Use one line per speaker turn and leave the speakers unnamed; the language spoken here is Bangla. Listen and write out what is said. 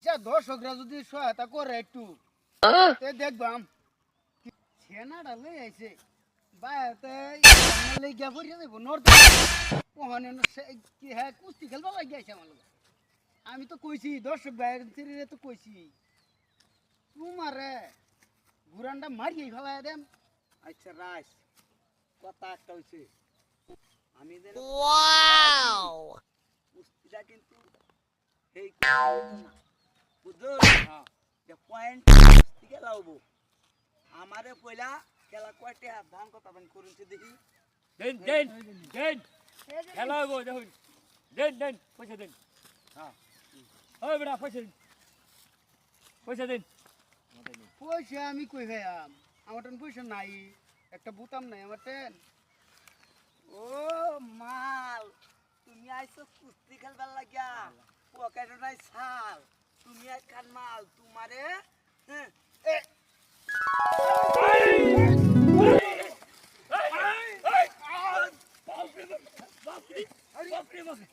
আচ্ছা দর্শকরা যদি সহায়তা করে একটু তে দেখবাম ছেনাটা লই আইছে বাইতে লেগিয়া পড়িয়া যাইব নর্থ ওখানে কি হ্যাঁ কুস্তি খেলবা লাগিয়ে আইছে আমার লগে। আমি তো কইছি দর্শক ভাইয়ের তো কইছি তোমারে ঘুরানটা মারিয়ে ফেলাই দেম। আচ্ছা রাইস কথা একটা হইছে আমি কুস্তিটা কিন্তু এই বুঝছো যে পয়েন্ট থেকে লাউবো আমারে পয়লা খেলা কয়টা ধান কথা বান করুনছে দেখি
দেন দেন দেন খেলা গো দেখুন দেন দেন পয়সা দেন হ্যাঁ ওই বেটা পয়সা দেন পয়সা দেন
পয়সা আমি কই ভাইয়াম আমার টেন পয়সা নাই একটা বুতাম নাই আমার টেন। ও মাল তুমি আইছো কুস্তি খেলবার লাগিয়া পকেটে নাই ছাল তুমি একখান মাল তোমারে হ্যাঁ
বাপরে বাপরে